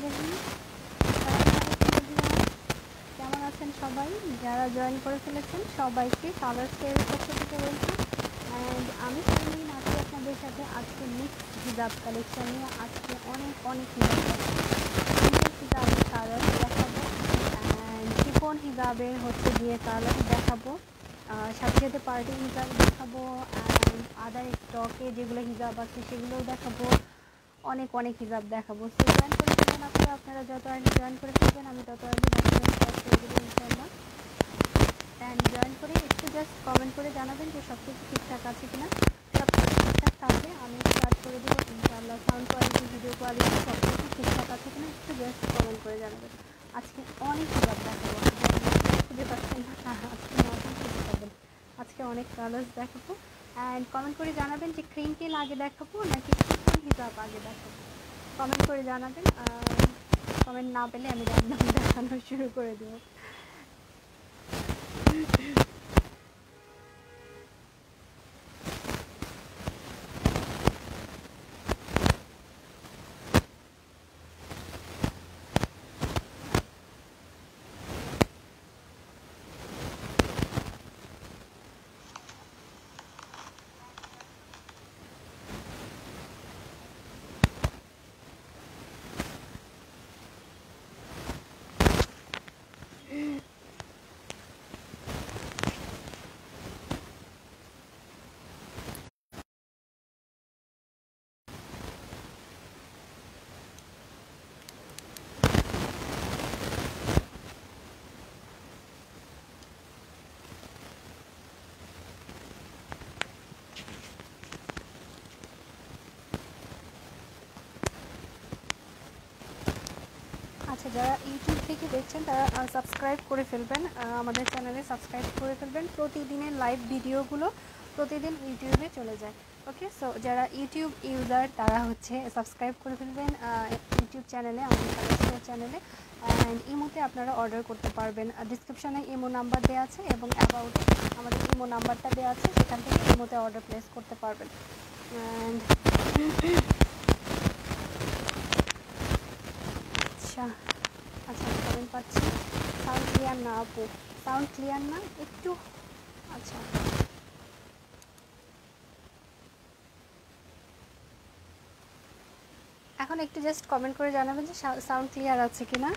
রহিম। আসসালামু আলাইকুম এভরিওয়ান, কেমন আছেন সবাই? যারা জয়েন করে ফেলেছেন সবাইকে কালার স্টোরের পক্ষ থেকে ওয়েলকাম। অ্যান্ড আমি শারমিন আছি আপনাদের সাথে আজকে মিক্সড হিজাব কালেকশন নিয়ে। আজকে অনেক হিজাব হিজাবের কালার দেখাবো অ্যান্ড শিফন হিজাবের গিয়ে কালার দেখাবো, সাথে সাথে পার্টি হিজাব দেখাবো অ্যান্ড আদার স্টকে যেগুলো হিজাব আছে সেগুলোও দেখাবো। অনেক হিজাব দেখাবো। সো জয়েন করে ফেলবেন আপনারা যত আর্লি জয়েন করে ফেলবেন আমি তত আর্লি দেখাবেন স্টার্ট করে দেবো ইনশাআল্লাহ। অ্যান্ড জয়েন করে একটু জাস্ট কমেন্ট করে জানাবেন যে সব কিছু ঠিকঠাক আছে কিনা। সব কিছু ঠিকঠাক থাকলে আমি স্টার্ট করে দেবো ইনশাআল্লাহ। সাউন্ড কোয়ালিটি, ভিডিও কোয়ালিটি সব কিছু ঠিকঠাক আছে কিনা একটু জাস্ট কমেন্ট করে জানাবেন। আজকে অনেক হিজাব দেখাবো, খুঁজে পাচ্ছেন না আজকে নতুন খুঁজে পাবেন। আজকে অনেক কালার্স দেখাবো অ্যান্ড কমেন্ট করে জানাবেন যে ক্রিম কেল আগে দেখাবো নাকি শিফন হিজাব আগে দেখাবো। কমেন্ট করে জানাবেন। কমেন্ট না পেলে আমি র্যান্ডম দেখানো শুরু করে দেবো। আচ্ছা, যারা ইউটিউব থেকে দেখছেন তারা সাবস্ক্রাইব করে ফেলবেন, আমাদের চ্যানেলে সাবস্ক্রাইব করে ফেলবেন। প্রতিদিনের লাইভ ভিডিওগুলো প্রতিদিন ইউটিউবে চলে যায়। ওকে, সো যারা ইউটিউব ইউজার তারা সাবস্ক্রাইব করে ফেলবেন ইউটিউব চ্যানেলে, আমাদের কালেকশন চ্যানেলে। অ্যান্ড ইমোতে আপনারা অর্ডার করতে পারবেন। ডিসক্রিপশানে ইমো নাম্বার দেওয়া আছে এবং অ্যাবাউটে আমাদের ইমো নাম্বারটা দেওয়া আছে, সেখান থেকে ইমোতে অর্ডার প্লেস করতে পারবেন। অ্যান্ড আচ্ছা কমেন্ট পাচ্ছি, সাউন্ড ক্লিয়ার না আপু, সাউন্ড ক্লিয়ার না একটু। আচ্ছা, এখন একটু জাস্ট কমেন্ট করে জানাবেন যে সাউন্ড ক্লিয়ার আছে কি না।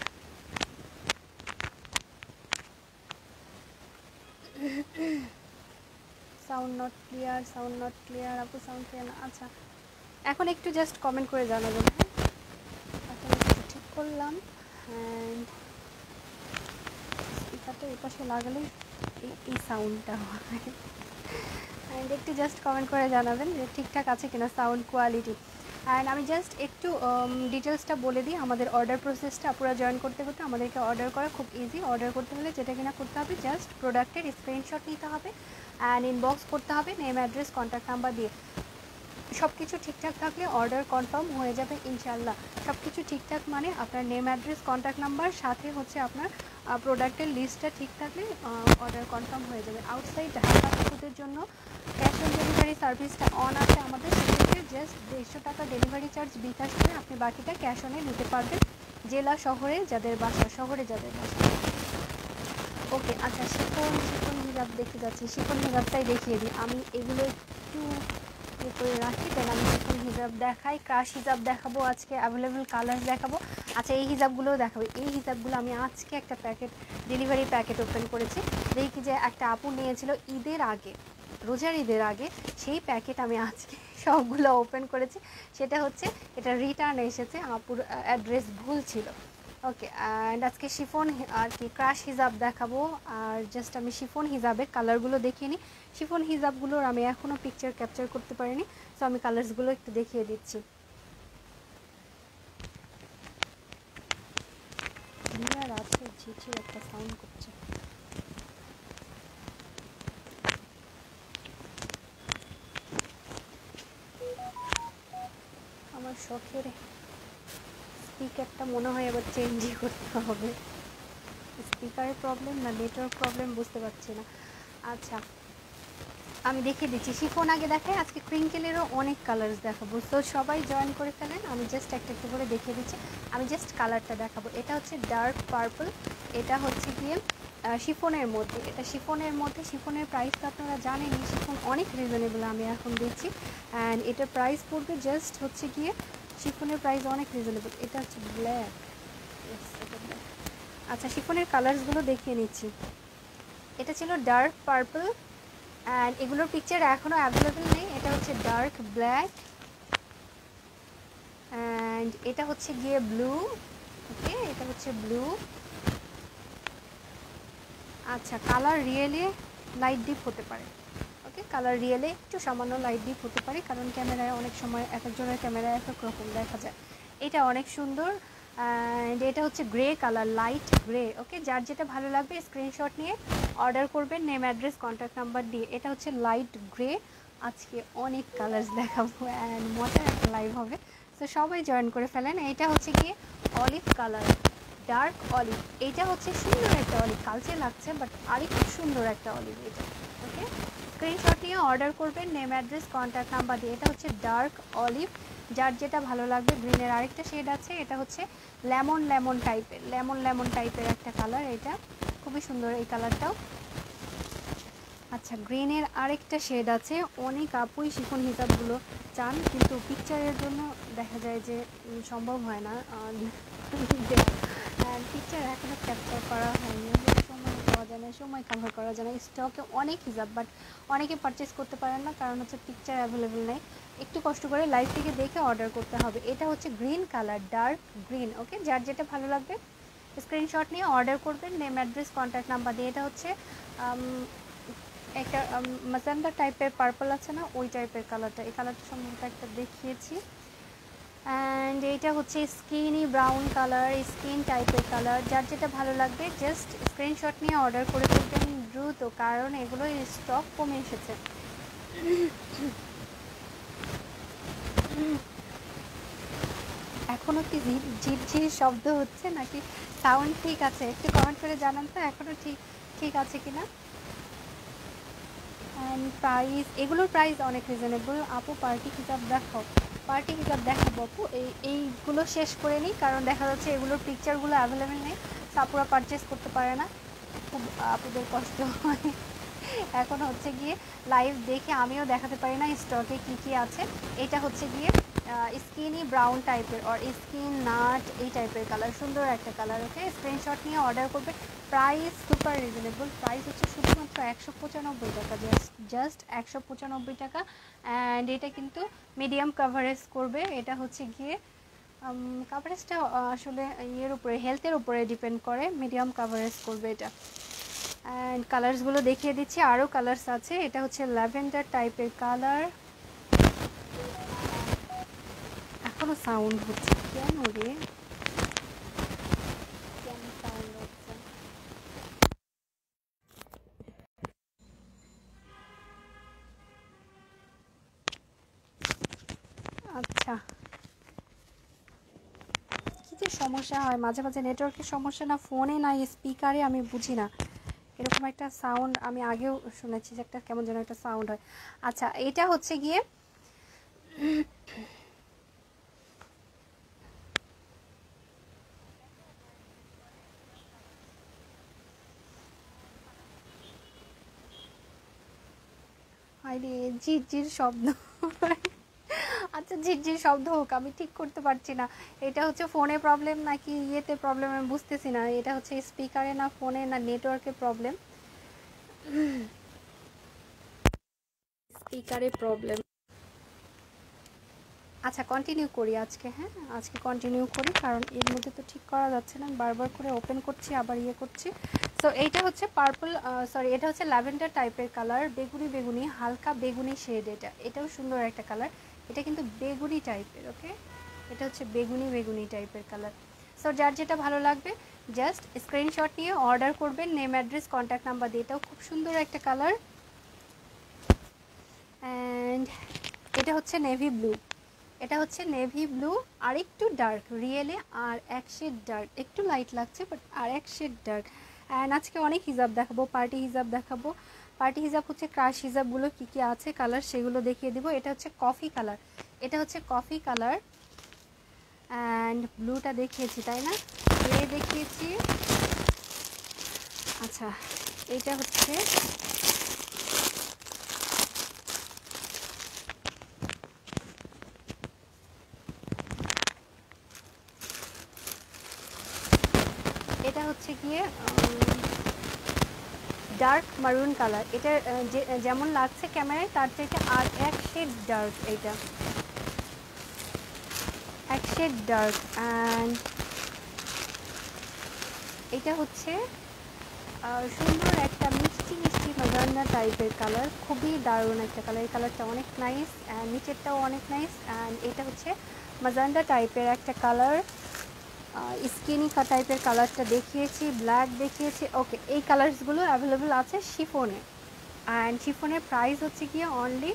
সাউন্ড নট ক্লিয়ার আপু, সাউন্ড ক্লিয়ার না। আচ্ছা, এখন একটু জাস্ট কমেন্ট করে জানাবেন। হ্যাঁ, এখন একটু ঠিক করলাম অ্যান্ড স্পিকারটা এই পাশে লাগালেই এই সাউন্ডটা হয়। অ্যান্ড একটু জাস্ট কমেন্ট করে জানাবেন যে ঠিকঠাক আছে কিনা সাউন্ড কোয়ালিটি। অ্যান্ড আমি জাস্ট একটু ডিটেলসটা বলে দিই আমাদের অর্ডার প্রসেসটা। পুরো জয়েন করতে আমাদেরকে অর্ডার করা খুব ইজি। অর্ডার করতে হলে যেটা কিনা করতে হবে, জাস্ট প্রোডাক্টের স্ক্রিনশট নিতে হবে অ্যান্ড ইনবক্স করতে হবে নেম, অ্যাড্রেস, কন্ট্যাক্ট নাম্বার দিয়ে। সব কিছু ঠিকঠাক থাকলে অর্ডার কনফার্ম হয়ে যাবে ইনশাল্লাহ। সব কিছু ঠিকঠাক মানে আপনার নেম, অ্যাড্রেস, কন্ট্যাক্ট নাম্বার সাথে আপনার প্রোডাক্টের লিস্টটা ঠিক থাকলে অর্ডার কনফার্ম হয়ে যাবে। আউটসাইড ঢাকার জন্য ক্যাশ অন ডেলিভারি সার্ভিসটা অন আছে আমাদের, সেক্ষেত্রে জাস্ট 150 টাকা ডেলিভারি চার্জ বিকাশ করে আপনি বাকিটা ক্যাশ অনে নিতে পারবেন, জেলা শহরে যাদের বাসা। ওকে, আচ্ছা শিফন হিজাব দেখতে যাচ্ছি। শিফন হিজাবটাই দেখিয়ে দিই আমি, এগুলো একটু করে রাখি, দেন আমি শিফন হিজাব দেখাই। ক্রাশ হিজাব দেখাবো আজকে, অ্যাভেলেবেল কালার দেখাবো। আচ্ছা, এই হিজাবগুলোও দেখাবো। এই হিজাবগুলো আমি আজকে একটা ডেলিভারি প্যাকেট ওপেন করেছি। দেখি যে একটা আপু নিয়েছিল ঈদের আগে, রোজার ঈদের আগে, সেই প্যাকেট আমি আজকে সবগুলো ওপেন করেছি। সেটা এটা রিটার্ন এসেছে, আপুর অ্যাড্রেস ভুল ছিল। ওকে, অ্যান্ড আজকে শিফন আর কি ক্রাশ হিজাব দেখাবো। আর জাস্ট আমি শিফন হিজাবের কালারগুলো দেখিয়ে নিই। শিফন হিজাবগুলোর আমি এখনও পিকচার ক্যাপচার করতে পারিনি, সো আমি কালার্সগুলো একটু দেখিয়ে দিচ্ছি। বিয়ার আছে, ঝিঝির একটা সাউন্ড করছে। আমার শখের স্পিকারটা মনে হয় এবার চেঞ্জই করতে হবে। স্পিকারের প্রবলেম না নেটওয়ার্ক প্রবলেম বুঝতে পারছি না। আচ্ছা, আমি দেখিয়ে দিচ্ছি, শিফন আগে দেখাই, আজকে ক্রিঙ্কেলেরও অনেক কালার্স দেখাবো। সো সবাই জয়েন করে ফেলেন, আমি জাস্ট একটা একটা করে দেখিয়ে দিচ্ছি। আমি জাস্ট কালারটা দেখাবো। এটা হচ্ছে ডার্ক পার্পল, এটা হচ্ছে গিয়ে শিফনের মধ্যে, এটা শিফনের মধ্যে। শিফনের প্রাইস তো আপনারা জানেনই, শিফন অনেক রিজনেবল আমি এখন দিচ্ছি। অ্যান্ড এটার প্রাইস পড়বে জাস্ট হচ্ছে গিয়ে, শিফনের প্রাইস অনেক রিজনেবল। এটা হচ্ছে ব্ল্যাক। আচ্ছা, শিফনের কালার্সগুলো দেখিয়ে নিচ্ছি। এটা ছিল ডার্ক পার্পল, অ্যান্ড এগুলোর পিকচার এখনও অ্যাভেলেবেল নেই। এটা হচ্ছে ডার্ক ব্ল্যাক, অ্যান্ড এটা হচ্ছে গিয়ে ব্লু। ওকে, এটা হচ্ছে ব্লু। আচ্ছা, কালার রিয়েলে লাইট ডিপ হতে পারে। ওকে, কালার রিয়েলে একটু সামান্য লাইট ডিপ হতে পারে, কারণ ক্যামেরায় অনেক সময় এক একজনের ক্যামেরায় এক এক রকম দেখা যায়। এটা অনেক সুন্দর। অ্যান্ড এটা হচ্ছে গ্রে কালার, লাইট গ্রে। ওকে, যার যেটা ভালো লাগবে স্ক্রিনশট নিয়ে অর্ডার করবেন, নেম, অ্যাড্রেস, কন্ট্যাক্ট নাম্বার দিয়ে। এটা হচ্ছে লাইট গ্রে। আজকে অনেক কালার্স দেখাবো অ্যান্ড মজার একটা লাইভ হবে, তো সবাই জয়েন করে ফেলেন। এটা হচ্ছে গিয়ে অলিভ কালার, ডার্ক অলিভ। এইটা হচ্ছে সুন্দর একটা অলিভ, কালচে লাগছে বাট আরেকটু সুন্দর একটা অলিভ এটা। ওকে, স্ক্রিনশট নিয়ে অর্ডার করবেন, নেম, অ্যাড্রেস, কন্ট্যাক্ট নাম্বার দিয়ে। এটা হচ্ছে ডার্ক অলিভ, যার যেটা ভালো লাগবে। গ্রিনের আরেকটা শেড আছে, এটা হচ্ছে লেমন টাইপের একটা কালার। এটা খুবই সুন্দর এই কালারটাও। আচ্ছা, গ্রিনের আরেকটা শেড আছে। অনেক আপুই শিফন হিসাবগুলো চান, কিন্তু পিকচারের জন্য দেখা যায় যে সম্ভব হয় না। পিকচার এখনও ক্যাপচার করা হয়নি, সময় পাওয়া যায় না, সময় কভার করা যায় না। স্টকে অনেক হিসাব, বাট অনেকে পারচেস করতে পারেন না, কারণ হচ্ছে পিকচার অ্যাভেলেবেল নেই। একটু কষ্ট করে লাইভ থেকে দেখে অর্ডার করতে হবে। এটা হচ্ছে গ্রিন কালার, ডার্ক গ্রিন। ওকে, যার যেটা ভালো লাগবে স্ক্রিনশট নিয়ে অর্ডার করবেন, নেম, অ্যাড্রেস, কন্ট্যাক্ট নাম্বার দিয়ে। এটা হচ্ছে একটা মাজান্ডা টাইপের পার্পল আছে না, ওই টাইপের কালারটা। এই কালারটা সম্ভবত একটা দেখিয়েছি। অ্যান্ড এইটা হচ্ছে স্কিনি ব্রাউন কালার, স্কিন টাইপের কালার। যার যেটা ভালো লাগবে জাস্ট স্ক্রিনশট নিয়ে অর্ডার করে ফেলবেন দ্রুত, কারণ এগুলো স্টক কমে এসেছে। এখনও কি ঝিরঝির শব্দ হচ্ছে নাকি সাউন্ড ঠিক আছে? একটু কমেন্ট করে জানান তো এখনও ঠিক আছে কিনা। অ্যান্ড প্রাইস, এগুলোর প্রাইস অনেক রিজনেবল। আপু পার্টি হিসাব দেখাবো আপু। এইগুলো শেষ করে নিই, কারণ দেখা যাচ্ছে এগুলোর পিকচারগুলো অ্যাভেলেবেল নেই, আপুরা পারচেস করতে পারে না, খুব আপুদের কষ্ট হয়। এখন হচ্ছে গিয়ে লাইভ দেখে আমিও দেখাতে পারি না স্টকে কী আছে। এটা হচ্ছে গিয়ে স্কিনি ব্রাউন টাইপের অর স্কিন নাট এই টাইপের কালার, সুন্দর একটা কালার। ওকে, স্ক্রিনশট নিয়ে অর্ডার করবে। প্রাইস সুপার রিজনেবল, প্রাইস হচ্ছে শুধুমাত্র 195 টাকা, জাস্ট 195 টাকা। অ্যান্ড এটা কিন্তু মিডিয়াম কাভারেজ করবে। এটা হচ্ছে গিয়ে কাভারেজটা আসলে ইয়ের উপরে, হেলথের উপরে ডিপেন্ড করে, মিডিয়াম কাভারেজ করবে এটা। অ্যান্ড কালার্সগুলো দেখিয়ে দিচ্ছি, আরও কালার্স আছে। এটা হচ্ছে ল্যাভেন্ডার টাইপের কালার। এখনও সাউন্ড হচ্ছে কেন রে, কেন সাউন্ড হচ্ছে? আচ্ছা, কী যে সমস্যা হয় মাঝে মাঝে, নেটওয়ার্কের সমস্যা না ফোনে না স্পিকারে, আমি বুঝি না। এরকম একটা সাউন্ড আমি আগেও শুনেছি যে একটা কেমন যেন একটা সাউন্ড হয়। আচ্ছা, এটা হচ্ছে গিয়ে আরে ঝিরঝির শব্দ। আচ্ছা, ঝিরঝির শব্দ হোক, আমি ঠিক করতে পারছি না এটা হচ্ছে ফোনে প্রবলেম নাকি ইয়েতে প্রবলেম, আমি বুঝতেছি না। এটা হচ্ছে স্পিকারে না ফোনে না নেটওয়ার্কের প্রবলেম, স্পিকারে প্রবলেম। আচ্ছা, কন্টিনিউ করি আজকে। হ্যাঁ, আজকে কন্টিনিউ করি, কারণ এর মধ্যে তো ঠিক করা যাচ্ছে না, বারবার করে ওপেন করছি আবার ইয়ে করছি। সো এইটা হচ্ছে পার্পল, সরি, এটা হচ্ছে ল্যাভেন্ডার টাইপের কালার, বেগুনি হালকা বেগুনি শেড। এটাও সুন্দর একটা কালার। এটা কিন্তু বেগুনি টাইপের। ওকে, এটা হচ্ছে বেগুনি টাইপের কালার। সো যার যেটা ভালো লাগবে জাস্ট স্ক্রিনশট নিয়ে অর্ডার করবেন, নেম, অ্যাড্রেস, কন্ট্যাক্ট নাম্বার দিয়ে। এটাও খুব সুন্দর একটা কালার। অ্যান্ড এটা হচ্ছে নেভি ব্লু, এটা হচ্ছে নেভি ব্লু, আর একটু ডার্ক রিয়েলে, আর এক শেড ডার্ক, একটু লাইট লাগছে বাট আর এক শেড ডার্ক। অ্যান্ড আজকে অনেক হিজাব দেখাবো, পার্টি হিজাব দেখাবো। পার্টি হিজাব হচ্ছে ক্রাশ হিজাবগুলো কী কী আছে কালার সেগুলো দেখিয়ে দিব। এটা হচ্ছে কফি কালার, এটা হচ্ছে কফি কালার অ্যান্ড ব্লুটা দেখিয়েছি তাই না, গ্রে দেখিয়েছি। আচ্ছা এইটা হচ্ছে এটা হচ্ছে গিয়ে ডার্ক মারুন কালার। এটা যেমন লাগছে ক্যামেরায় তার থেকে আর এক শেড ডার্ক, এইটা এক শেড ডার্ক। অ্যান্ড এটা হচ্ছে সুন্দর একটা মিষ্টি মিষ্টি ম্যাজেন্ডা টাইপের কালার, খুবই দারুণ একটা কালার। এই কালারটা অনেক নাইস অ্যান্ড নিচেরটাও অনেক নাইস। অ্যান্ড এটা হচ্ছে ম্যাজেন্ডা টাইপের একটা কালার, স্কিনি টাইপের কালারটা দেখিয়েছি, ব্ল্যাক দেখিয়েছি। ওকে, এই কালার্সগুলো অ্যাভেলেবেল আছে শিফনে। অ্যান্ড শিফনের প্রাইস হচ্ছে গিয়ে অনলি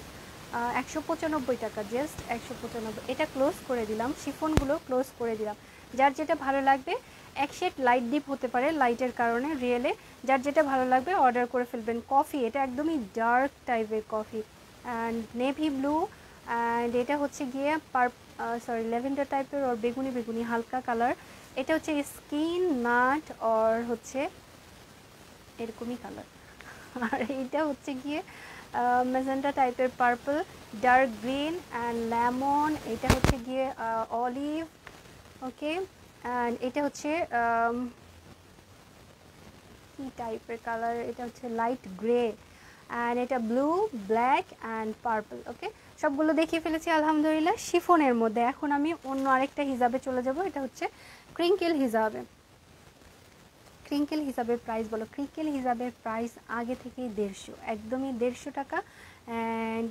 195 টাকা, জাস্ট 195। এটা ক্লোজ করে দিলাম, শিফনগুলো ক্লোজ করে দিলাম। যার যেটা ভালো লাগবে, এক শেড লাইট ডিপ হতে পারে লাইটের কারণে রিয়েলে, যার যেটা ভালো লাগবে অর্ডার করে ফেলবেন। কফি, এটা একদমই ডার্ক টাইপের coffee and navy blue. And এটা হচ্ছে গিয়ে ল্যাভেন্ডার টাইপের ওর বেগুনি বেগুনি হালকা কালার। এটা হচ্ছে স্কিন নাট ওর হচ্ছে এরকমই কালার। আর এইটা হচ্ছে গিয়ে ম্যাজেন্টা টাইপের purple, dark green and lemon. এটা হচ্ছে গিয়ে অলিভ। ওকে, অ্যান্ড এটা হচ্ছে কি টাইপের কালার, এটা হচ্ছে লাইট গ্রে অ্যান্ড এটা ব্লু, ব্ল্যাক অ্যান্ড পার্পল। ওকে, সবগুলো দেখিয়ে ফেলেছি আলহামদুলিল্লাহ শিফনের মধ্যে। এখন আমি অন্য আরেকটা হিজাবে চলে যাব, এটা হচ্ছে ক্রিঙ্কেল হিজাবে। ক্রিঙ্কেল হিসাবের প্রাইস বলো। ক্রিঙ্কেল হিসাবের প্রাইস আগে থেকেই 150, একদমই 150 টাকা। অ্যান্ড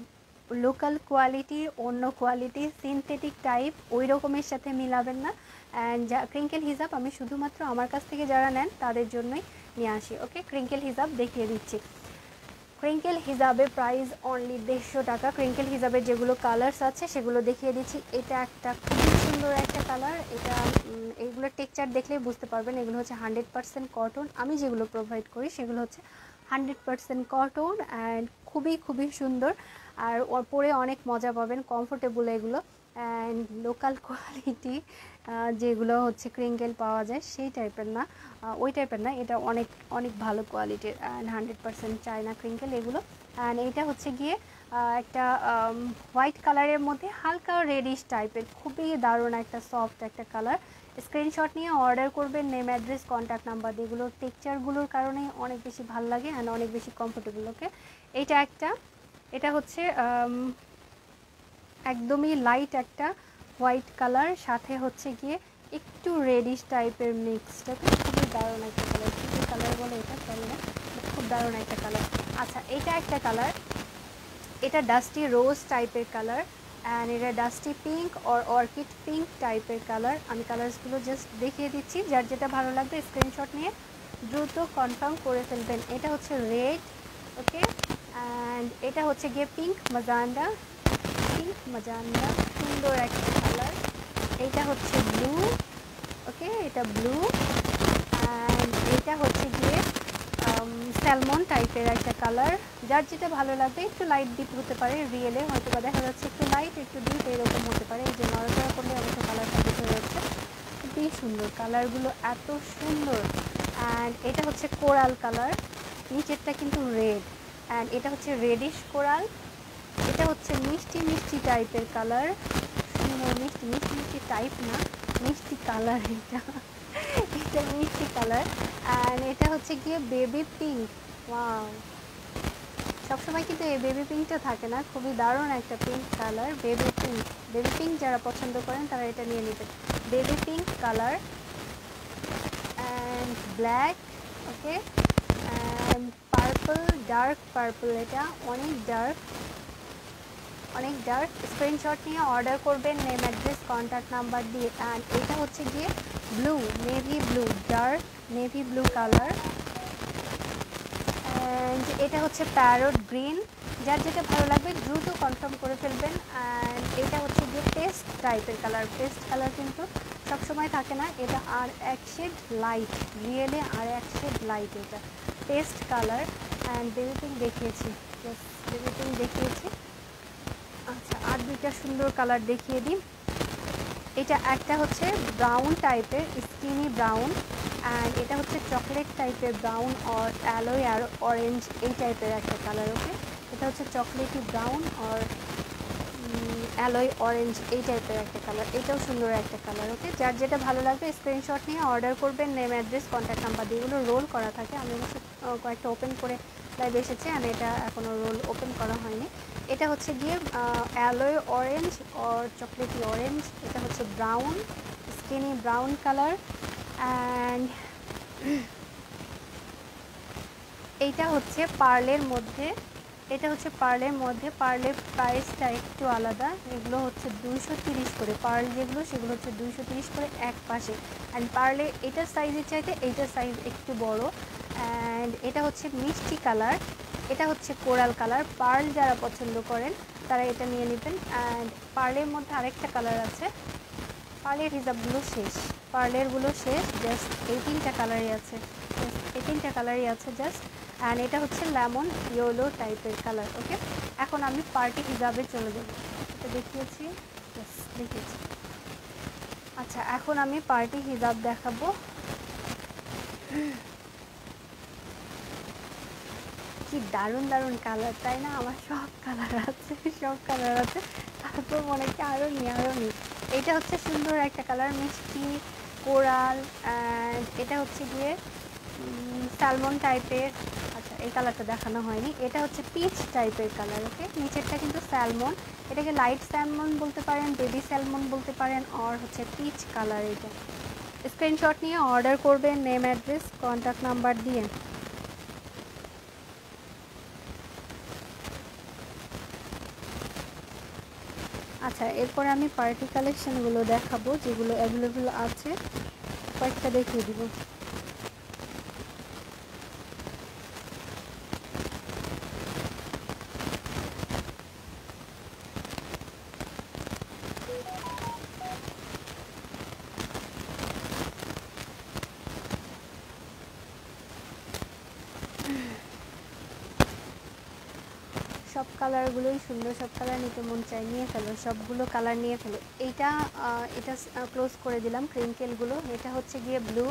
লোকাল কোয়ালিটি, অন্য কোয়ালিটি, সিনথেটিক টাইপ ওই রকমের সাথে মিলাবেন না। অ্যান্ড ক্রিঙ্কেল হিসাব আমি শুধুমাত্র আমার কাছ থেকে যারা নেন তাদের জন্যই নিয়ে আসি। ওকে, ক্রিঙ্কেল হিসাব দেখিয়ে দিচ্ছি। ক্রিঙ্কেল হিজাবের প্রাইস অনলি 150 টাকা। ক্রিঙ্কেল হিজাবের যেগুলো কালার্স আছে সেগুলো দেখিয়ে দিচ্ছি। এটা একটা খুবই সুন্দর একটা কালার, এটা এইগুলোর টেক্সচার দেখলেই বুঝতে পারবেন এগুলো হচ্ছে 100% কটন। আমি যেগুলো প্রোভাইড করি সেগুলো হচ্ছে 100% কটন অ্যান্ড খুবই খুবই সুন্দর। আর পরে অনেক মজা পাবেন, কমফোর্টেবল এগুলো। অ্যান্ড লোকাল কোয়ালিটি যেগুলো হচ্ছে ক্রিঙ্কেল পাওয়া যায় সেই টাইপের না, ওই টাইপের না, এটা অনেক অনেক ভালো কোয়ালিটির অ্যান্ড 100% চায়না ক্রিঙ্কেল এগুলো। অ্যান্ড এটা হচ্ছে গিয়ে একটা হোয়াইট কালারের মধ্যে হালকা রেডিশ টাইপের, খুবই দারুণ একটা সফট একটা কালার। স্ক্রিনশট নিয়ে অর্ডার করবেন, নেম অ্যাড্রেস কন্ট্যাক্ট নাম্বার, এগুলোর টেক্সচারগুলোর কারণেই অনেক বেশি ভালো লাগে অ্যান্ড অনেক বেশি কমফোর্টেবল। ওকে, এইটা একটা, এটা হচ্ছে একদমই লাইট একটা হোয়াইট কালার, সাথে হচ্ছে গিয়ে একটু রেডিশ টাইপের মিক্সড। ওকে, খুবই দারুণ একটা কালার, কী কালার বলে এটা জানি না, খুব দারুণ একটা কালার। আচ্ছা, এটা একটা কালার, এটা ডাস্টি রোজ টাইপের কালার অ্যান্ড এটা dusty pink or orchid pink টাইপের কালার। আমি কালার্সগুলো জাস্ট দেখিয়ে দিচ্ছি, যার যেটা ভালো লাগবে স্ক্রিনশট নিয়ে দ্রুত কনফার্ম করে ফেলবেন। এটা হচ্ছে রেড। ওকে, অ্যান্ড এটা হচ্ছে গিয়ে পিঙ্ক ম্যাজেন্ডা, পিঙ্ক ম্যাজেন্ডা, সুন্দর একটা কালার। এইটা হচ্ছে ব্লু। ওকে, এটা ব্লু অ্যান্ড এটা হচ্ছে গিয়ে স্যালমন টাইপের একটা কালার। যার যেটা ভালো লাগবে, একটু লাইট ডিপ হতে পারে রিয়েলে, হয়তো বা দেখা যাচ্ছে একটু লাইট একটু ডিপ এরকম হতে পারে। এই যে নড়াচড়া করলে অবশ্য কালারটা বোঝা যাচ্ছে, খুবই সুন্দর কালারগুলো, এত সুন্দর। অ্যান্ড এটা হচ্ছে কোরাল কালার, নিচেরটা কিন্তু রেড অ্যান্ড এটা হচ্ছে রেডিশ কোরাল। এটা হচ্ছে মিষ্টি মিষ্টি টাইপের কালার, সুন্দর মিষ্টি মিষ্টি মিষ্টি টাইপ না, মিষ্টি কালার। এটা এটা মিষ্টি কালার অ্যান্ড এটা হচ্ছে গিয়ে বেবি পিঙ্ক। ওয়াও, সবসময় কিন্তু এই বেবি পিঙ্কটা থাকে না, খুবই দারুণ একটা pink colour. Baby pink, baby pink যারা পছন্দ করেন তারা এটা নিয়ে নেবেন। Baby pink colour and black. Okay, and purple, dark purple, এটা অনেক ডার্ক অনেক ডার্ক। স্ক্রিনশট নিয়ে অর্ডার করবেন নেম অ্যাড্রেস কন্ট্যাক্ট নাম্বার দিয়ে। অ্যান্ড এটা হচ্ছে গিয়ে blue, navy blue, dark navy blue colour. And এটা হচ্ছে প্যারট গ্রিন। যার যেটা ভালো লাগবে দ্রুত কনফার্ম করে ফেলবেন। অ্যান্ড এটা হচ্ছে গিয়ে পেস্ট টাইপের কালার। পেস্ট কালার কিন্তু সবসময় থাকে না, এটা আর এক শেড লাইট, রিয়েলে আর এক শেড লাইট, এটা paste colour. And baby pink দেখিয়েছি, বেবি পিঙ্ক দেখিয়েছি। আচ্ছা, আর দুইটা সুন্দর কালার দেখিয়ে দিই। এটা একটা হচ্ছে ব্রাউন টাইপের, স্কিনি ব্রাউন, অ্যান্ড এটা হচ্ছে চকলেট টাইপের ব্রাউন অর অ্যালোয় আর অরেঞ্জ এই টাইপের একটা কালার। ওকে, এটা হচ্ছে চকলেটি ব্রাউন অর অ্যালোয় অরেঞ্জ এই টাইপের একটা কালার, এটাও সুন্দর একটা কালার। ওকে, যার যেটা ভালো লাগবে স্ক্রিনশট নিয়ে অর্ডার করবেন। নেম, অ্যাড্রেস, কন্ট্যাক্ট নাম্বার দিয়ে। এগুলো রোল করা থাকে, আমি অবশ্য কয়েকটা ওপেন করে লাইভ এসেছে, আমি এটা এখনও রোল ওপেন করা হয়নি। এটা হচ্ছে গিয়ে alloy orange or chocolatey orange, এটা হচ্ছে brown, skinny brown colour. And এইটা হচ্ছে পার্লের মধ্যে, এটা হচ্ছে পার্লের মধ্যে। পার্লের প্রাইসটা একটু আলাদা, এগুলো হচ্ছে 230 করে। পার্ল যেগুলো সেগুলো হচ্ছে 230 করে এক পাশে। অ্যান্ড পার্লের এটার সাইজের চাইতে এইটার সাইজ একটু বড়। অ্যান্ড এটা হচ্ছে মিষ্টি কালার, এটা হচ্ছে কোরাল কালার। পার্ল যারা পছন্দ করেন তারা এটা নিয়ে নেবেন। অ্যান্ড পার্লের মধ্যে আরেকটা কালার আছে। পার্লের হিজাবগুলো শেষ, পার্লেরগুলো শেষ, জাস্ট এই তিনটা কালারই আছে, এই তিনটা কালারই আছে জাস্ট। অ্যান্ড এটা হচ্ছে লেমন ইয়েলো টাইপের কালার। ওকে, এখন আমি পার্টি হিজাবে চলে যাব। এটা দেখিয়েছি, দেখিয়েছি। আচ্ছা, এখন আমি পার্টি হিজাব দেখাবো। কি দারুণ দারুণ কালার, তাই না? আমার সব কালার আছে, সব কালার আছে, তারপর মনে কি আরও নিই, আরও নিই। এটা হচ্ছে সুন্দর একটা কালার, মিষ্টি কোরাল। অ্যান্ড এটা হচ্ছে গিয়ে স্যালমন টাইপের। আচ্ছা, এই কালারটা দেখানো হয়নি, এটা হচ্ছে পিচ টাইপের কালার। ওকে, নিচেরটা কিন্তু স্যালমন, এটাকে লাইট স্যালমন বলতে পারেন, বেবি স্যালমন বলতে পারেন, আর হচ্ছে পিচ কালার। এটা স্ক্রিনশট নিয়ে অর্ডার করবেন, নেম, অ্যাড্রেস, কন্ট্যাক্ট নাম্বার দিয়ে। আচ্ছা, এরপরে আমি পার্টি কালেকশনগুলো দেখাবো যেগুলো অ্যাভেলেবল আছে, কয়েকটা দেখিয়ে দিব। সব কালারগুলোই সুন্দর, সব কালার নিতে মন চাই, নিয়ে ফেলো, সবগুলো কালার নিয়ে ফেলো। এটা এটা ক্লোজ করে দিলাম ক্রিঙ্কেলগুলো। এটা হচ্ছে গিয়ে ব্লু,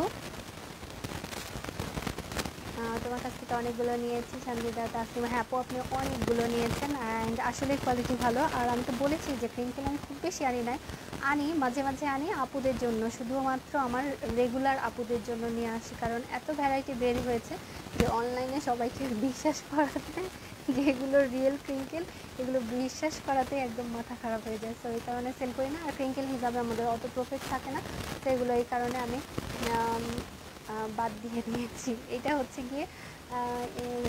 তোমার কাছ থেকে অনেকগুলো নিয়েছি সঞ্জিতা, তাসলিমা। হ্যাঁ আপু, আপনি অনেকগুলো নিয়েছেন, অ্যান্ড আসলে কোয়ালিটি ভালো। আর আমি তো বলেছি যে ক্রিঙ্কেল আমি খুব বেশি আনি নাই, আনি মাঝে মাঝে আনি আপুদের জন্য, শুধুমাত্র আমার রেগুলার আপুদের জন্য নিয়ে আসি, কারণ এত ভ্যারাইটি বের হয়েছে যে অনলাইনে সবাইকে বিশ্বাস করাতে যেগুলো রিয়েল ক্রিঙ্কেল এগুলো বিশ্বাস করাতে একদম মাথা খারাপ হয়ে যায়। তো এই কারণে সেল করি না। আর ক্রিঙ্কেল হিসাবে আমাদের অত প্রফিট থাকে না, তো এগুলো এই কারণে আমি বাদ দিয়ে দিয়েছি। এটা হচ্ছে গিয়ে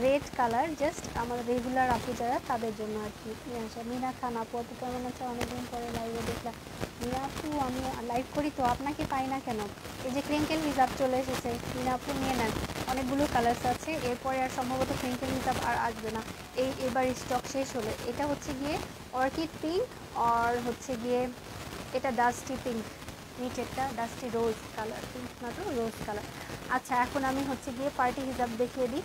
রেড কালার, জাস্ট আমার রেগুলার আপু যারা তাদের জন্য আর কি নিয়ে আসা। মিনা খান আপু, আপু কেমন আছে? অনেকদিন পরে লাইভে দেখলাম। মিনা আপু, আমি লাইভ করি তো আপনাকে পাই না কেন? এই যে ক্রিঙ্কেল হিসাব চলে এসেছে, মিনা আপু নিয়ে নেন, অনেকগুলো কালার্স আছে। এরপরে আর সম্ভবত ক্রিঙ্কেল হিসাব আর আসবে না, এবার স্টক শেষ হলে। এটা হচ্ছে গিয়ে অর্কিড পিঙ্ক, আর হচ্ছে গিয়ে এটা ডাস্টি পিঙ্ক, নিচেরটা ডাস্টি রোজ কালার, পিঙ্ক না তো রোজ কালার। আচ্ছা, এখন আমি হচ্ছে গিয়ে পার্টি হিজাব দেখিয়ে দিই।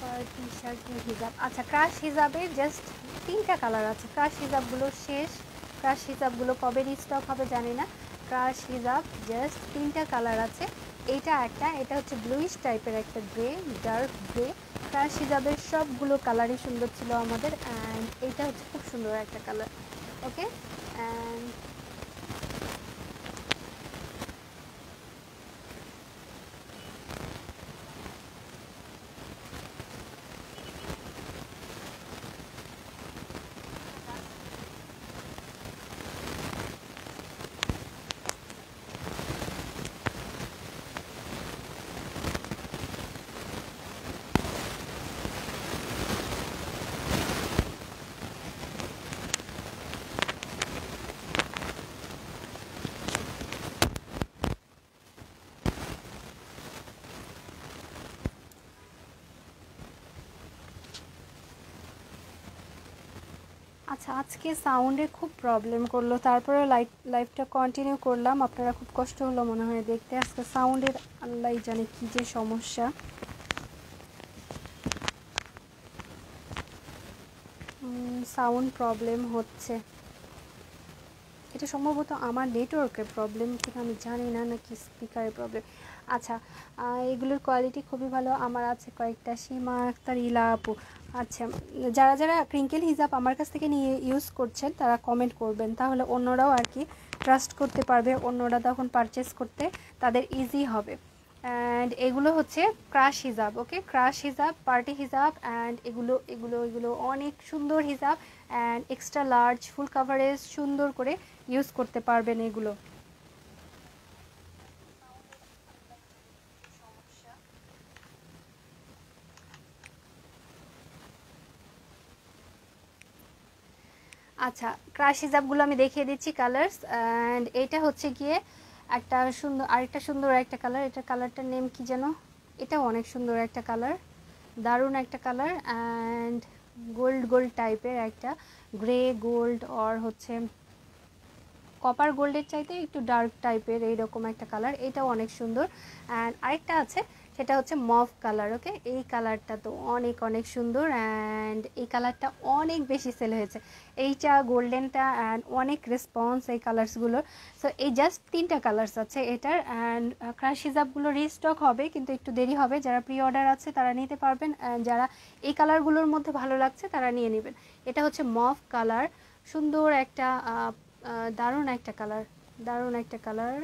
পার্টি শার্টি হিজাব, আচ্ছা ক্রাশ হিজাবে জাস্ট তিনটা কালার আছে। ক্রাশ হিজাবগুলো শেষ, ক্রাশ হিজাবগুলো কবে রিস্টক হবে জানি না। ক্রাশ হিজাব জাস্ট তিনটা কালার আছে। এইটা একটা, এটা হচ্ছে ব্লুইশ টাইপের একটা গ্রে, ডার্ক গ্রে। ক্রাশ হিজাবের সবগুলো কালারই সুন্দর ছিল আমাদের, অ্যান্ড এইটা হচ্ছে খুব সুন্দর একটা কালার। ওকে, অ্যান্ড আচ্ছা, আজকে সাউন্ডের খুব প্রবলেম করলো, তারপরে লাইভটা কন্টিনিউ করলাম। আপনারা খুব কষ্ট হলো মনে হয় দেখতে। আজকে সাউন্ডের আল্লাহ জানে কী যে সমস্যা। সাউন্ড প্রবলেম হচ্ছে, এটা সম্ভবত আমার নেটওয়ার্কের প্রবলেম কিনা আমি জানি না, নাকি স্পিকারের প্রবলেম। আচ্ছা, এগুলোর কোয়ালিটি খুবই ভালো। আমার আছে কয়েকটা, সীমা আক্তার, ইলা আপু। আচ্ছা, যারা যারা ক্রিঙ্কেল হিজাব আমার কাছ থেকে নিয়ে ইউজ করছেন তারা কমেন্ট করবেন, তাহলে অন্যরাও আর কি ট্রাস্ট করতে পারবে, অন্যরা তখন পারচেস করতে তাদের ইজি হবে। অ্যান্ড এগুলো হচ্ছে ক্রাশ হিজাব, ওকে, ক্রাশ হিজাব, পার্টি হিজাব, অ্যান্ড এগুলো এগুলো এগুলো অনেক সুন্দর হিজাব, and extra large full coverage সুন্দর করে ইউজ করতে পারবেন এগুলো। আচ্ছা, ক্রাশ হিজাবগুলো আমি দেখিয়ে দিচ্ছি কালার্স। অ্যান্ড এটা হচ্ছে গিয়ে একটা সুন্দর, আরেকটা সুন্দর একটা কালার, এটার কালারটার নেম কি যেন, এটাও অনেক সুন্দর একটা কালার, দারুণ একটা কালার। অ্যান্ড গোল্ড গোল্ড টাইপের একটা, গ্রে গোল্ড অর হচ্ছে কপার গোল্ডের চাইতে একটু ডার্ক টাইপের এইরকম একটা কালার, এটাও অনেক সুন্দর। অ্যান্ড আরেকটা আছে সেটা হচ্ছে মভ কালার, ওকে, এই কালারটা তো অনেক অনেক সুন্দর, অ্যান্ড এই কালারটা অনেক বেশি সেল হয়েছে, এইটা গোল্ডেনটা, অ্যান্ড অনেক রেসপন্স এই কালার্সগুলোর। সো এই জাস্ট 3টা কালার্স আছে এটার। অ্যান্ড ক্রাশ হিজাবগুলো রিস্টক হবে, কিন্তু একটু দেরি হবে। যারা প্রি অর্ডার আছে তারা নিতে পারবেন, যারা এই কালারগুলোর মধ্যে ভালো লাগছে তারা নিয়ে নেবেন। এটা হচ্ছে মভ কালার, সুন্দর একটা দারুণ একটা কালার, দারুণ একটা কালার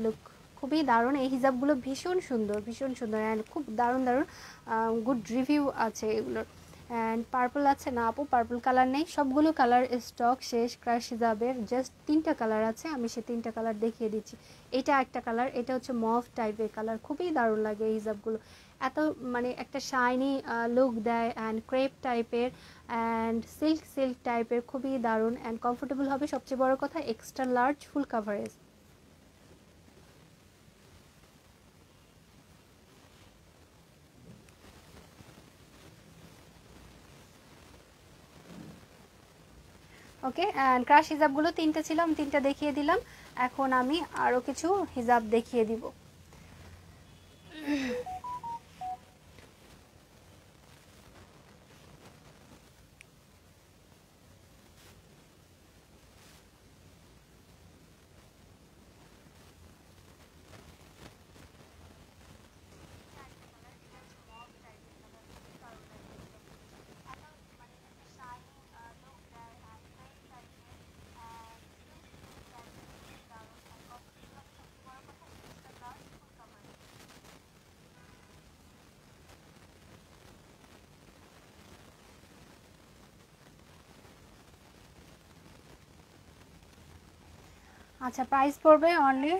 লুক, খুবই দারুণ। এই হিজাবগুলো ভীষণ সুন্দর, ভীষণ সুন্দর, অ্যান্ড খুব দারুণ দারুণ গুড রিভিউ আছে এগুলোর। অ্যান্ড পার্পল আছে না আপু? পার্পল কালার নেই, সবগুলো কালার স্টক শেষ ক্রাশ হিজাবের। জাস্ট 3টা কালার আছে, আমি সে 3টা কালার দেখিয়ে দিচ্ছি। এটা একটা কালার, এটা হচ্ছে মভ টাইপের কালার, খুবই দারুণ লাগে এই হিজাবগুলো, এত মানে একটা শাইনি লুক দেয়, অ্যান্ড ক্রেপ টাইপের, অ্যান্ড সিল্ক সিল্ক টাইপের, খুবই দারুণ অ্যান্ড কমফোর্টেবল হবে। সবচেয়ে বড় কথা extra large full coverage. Okay, and crush হিজাবগুলো 3টা ছিল, আমি 3টা দেখিয়ে দিলাম। এখন আমি আরও কিছু হিজাব দেখিয়ে দিব। আচ্ছা, প্রাইস পড়বে অনলি,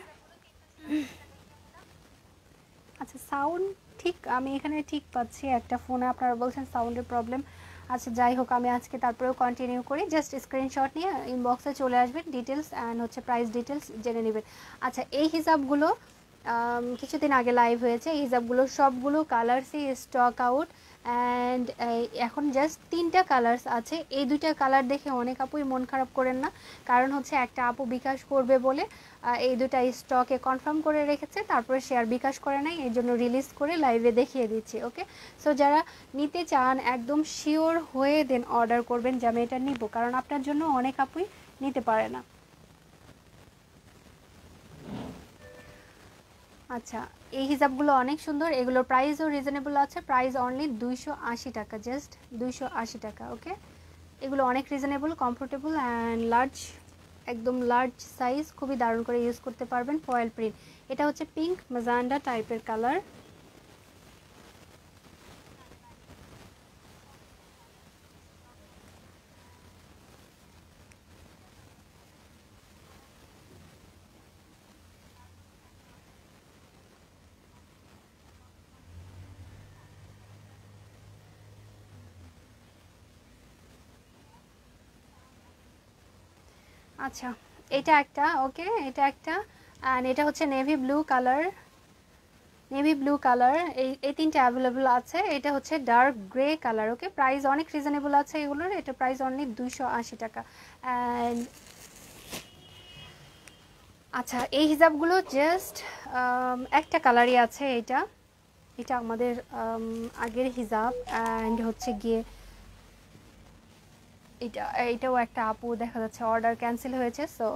আচ্ছা সাউন্ড ঠিক আমি এখানে ঠিক পাচ্ছি, একটা ফোনে আপনারা বলছেন সাউন্ডের প্রবলেম। আচ্ছা যাই হোক, আমি আজকে তারপরেও কন্টিনিউ করি। জাস্ট স্ক্রিনশট নিয়ে ইনবক্সে চলে আসবেন, ডিটেলস অ্যান্ড হচ্ছে প্রাইস ডিটেলস জেনে নেবেন। আচ্ছা, এই হিসাবগুলো কিছুদিন আগে লাইভ হয়েছে, এই হিসাবগুলো সবগুলো কালার্সই স্টক আউট, অ্যান্ড এখন জাস্ট 3টা কালার্স আছে। এই 2টা কালার দেখে অনেক আপুই মন খারাপ করেন না, কারণ হচ্ছে একটা আপু বিকাশ করবে বলে এই 2টা স্টকে কনফার্ম করে রেখেছে, তারপরে শেয়ার বিকাশ করে নাই, এই জন্য রিলিজ করে লাইভে দেখিয়ে দিচ্ছি। ওকে, সো যারা নিতে চান একদম শিওর হয়ে দেন অর্ডার করবেন যে আমি এটা নিব, কারণ আপনার জন্য অনেক আপুই নিতে পারে না। আচ্ছা, এই হিজাবগুলো অনেক সুন্দর, এগুলোর প্রাইসও রিজনেবল আছে, প্রাইস অনলি 280 টাকা, জাস্ট 280 টাকা। ওকে, এগুলো অনেক রিজনেবল, কমফোর্টেবল অ্যান্ড লার্জ, একদম লার্জ সাইজ, খুবই দারুণ করে ইউজ করতে পারবেন। ফয়েল প্রিন্ট, এটা হচ্ছে পিঙ্ক ম্যাজেন্ডা টাইপের কালার। আচ্ছা, এটা একটা, ওকে, এটা একটা, অ্যান্ড এটা হচ্ছে navy blue colour, navy blue colour, এই তিনটে অ্যাভেলেবল আছে। এটা হচ্ছে ডার্ক গ্রে কালার। ওকে, প্রাইস অনেক রিজনেবল আছে এগুলোর। এটা প্রাইস অনলি 280 টাকা। অ্যান্ড আচ্ছা, এই হিজাবগুলো জাস্ট একটা কালারই আছে। এটা আমাদের আগের হিজাব। অ্যান্ড হচ্ছে গিয়ে এটাও একটা আপু দেখা যাচ্ছে অর্ডার ক্যান্সেল হয়েছে, সো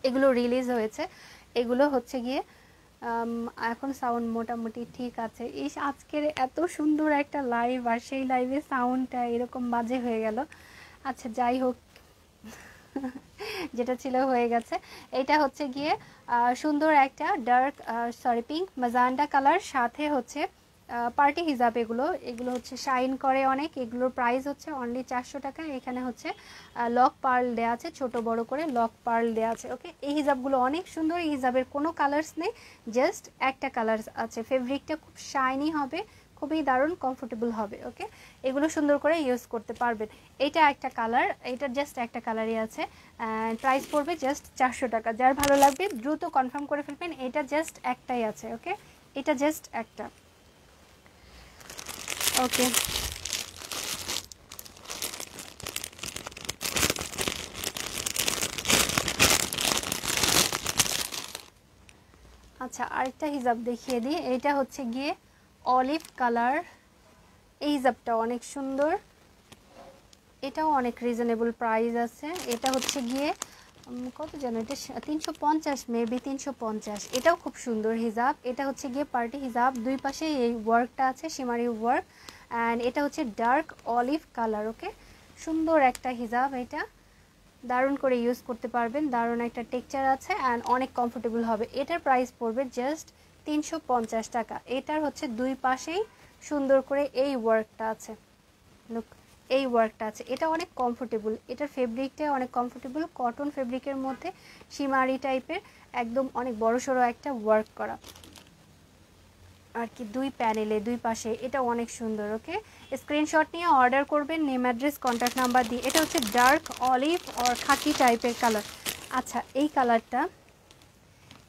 এগুলো রিলিজ হয়েছে। এগুলো হচ্ছে গিয়ে এখন সাউন্ড মোটামুটি ঠিক আছে। আজকের এত সুন্দর একটা লাইভ, আর সেই লাইভে সাউন্ডটা এরকম বাজে হয়ে গেল। আচ্ছা যাই হোক, যেটা ছিল হয়ে গেছে। এটা হচ্ছে গিয়ে সুন্দর একটা ডার্ক পিঙ্ক ম্যাজেন্টা কালার, সাথে হচ্ছে পার্টি হিজাব। এগুলো হচ্ছে শাইন করে অনেক। এগুলোর প্রাইস হচ্ছে অনলি 400 টাকা। এখানে হচ্ছে লক পার্ল দেওয়া আছে, ছোট বড় করে লক পার্ল দেওয়া আছে। ওকে, এই হিজাবগুলো অনেক সুন্দর। এই হিজাবের কোনো কালার্স নেই, জাস্ট একটা কালার আছে। ফেব্রিকটা খুব শাইনি হবে, খুবই দারুণ কমফোর্টেবল হবে। ওকে, এগুলো সুন্দর করে ইউজ করতে পারবেন। এটা একটা কালার, এটা জাস্ট একটা কালারই আছে। প্রাইস পড়বে জাস্ট 400 টাকা। যার ভালো লাগবে দ্রুত কনফার্ম করে ফেলবেন। এটা জাস্ট একটাই আছে। ওকে, এটা জাস্ট একটা। ওকে, আচ্ছা আরেকটা হিজাব দেখিয়ে দিই। এটা হচ্ছে গিয়ে অলিভ কালার। এই হিজাবটা অনেক সুন্দর, এটাও অনেক রিজনেবল প্রাইস আছে। এটা হচ্ছে গিয়ে কত জানো, এটা 350, মেবি 350। এটাও খুব সুন্দর হিজাব। এটা হচ্ছে গিয়ে পার্টি হিজাব, দুই পাশে এই ওয়ার্কটা আছে, শিমারি ওয়ার্ক। অ্যান্ড এটা হচ্ছে ডার্ক অলিভ কালার। ওকে, সুন্দর একটা হিজাব। এটা দারুণ করে ইউজ করতে পারবেন, দারুণ একটা টেক্সচার আছে অ্যান্ড অনেক কমফোর্টেবল হবে। এটার প্রাইস পড়বে জাস্ট 350 টাকা। এটার হচ্ছে দুই পাশেই সুন্দর করে এই ওয়ার্কটা আছে, লুক, এই ওয়ার্কটা আছে। এটা অনেক কমফোর্টেবল, এটার ফেব্রিকটা অনেক কমফোর্টেবল, কটন ফেব্রিকের মধ্যে শিমারি টাইপের, একদম অনেক বড়সড় একটা ওয়ার্ক করা আর কি, দুই প্যানেলে দুই পাশে। এটা অনেক সুন্দর। ওকে, স্ক্রিনশট নিয়ে অর্ডার করবেন, নেম অ্যাড্রেস কন্ট্যাক্ট নাম্বার দিয়ে। এটা হচ্ছে ডার্ক অলিভ আর খাকি টাইপের কালার। আচ্ছা, এই কালারটা,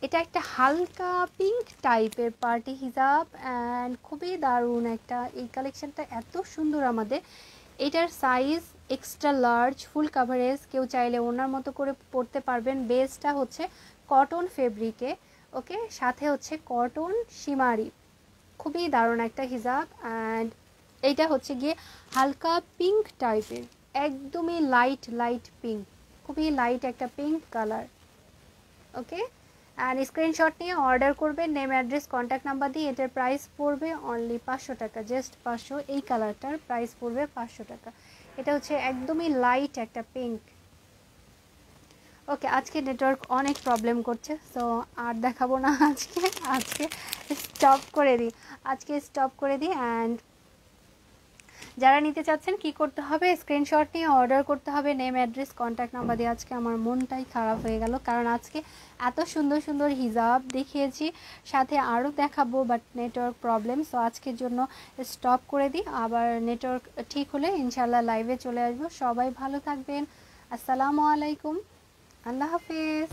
এটা একটা হালকা পিঙ্ক টাইপের পার্টি হিজাব অ্যান্ড খুবই দারুণ একটা। এই কালেকশনটা এত সুন্দর আমাদের। এটার size extra large, full coverage, কেউ চাইলে ওনার মতো করে পরতে পারবেন। বেসটা হচ্ছে কটন ফেব্রিকে। ওকে, সাথে হচ্ছে কটন শিমারি, খুবই দারুণ একটা হিজাব। অ্যান্ড এইটা হচ্ছে গিয়ে হালকা পিঙ্ক টাইপের, একদমই লাইট পিঙ্ক, খুবই লাইট একটা pink colour. Okay, and screenshot নিয়ে অর্ডার করবেন, নেম অ্যাড্রেস কন্ট্যাক্ট নাম্বার দিয়ে। এটার প্রাইস পড়বে অনলি 500 টাকা, জাস্ট 500। এই কালারটার প্রাইস পড়বে 500 টাকা। এটা হচ্ছে একদমই লাইট একটা পিঙ্ক। ওকে, আজকে নেটওয়ার্ক অনেক প্রবলেম করছে, সো আর দেখাবো না আজকে স্টপ করে দিই। অ্যান্ড যারা নিতে চাচ্ছেন কি করতে হবে, স্ক্রিনশট নিয়ে অর্ডার করতে হবে, নেম অ্যাড্রেস কন্ট্যাক্ট নাম্বার দিয়ে। আজকে আমার মনটাই খারাপ হয়ে গেল, কারণ আজকে এত সুন্দর সুন্দর হিজাব দেখিয়েছি, সাথে আরও দেখাবো, বাট নেটওয়ার্ক প্রবলেম। সো আজকের জন্য স্টপ করে দিই, আবার নেটওয়ার্ক ঠিক হলে ইনশাল্লাহ লাইভে চলে আসবো। সবাই ভালো থাকবেন, আসসালামু আলাইকুম, আল্লাহ হাফেজ।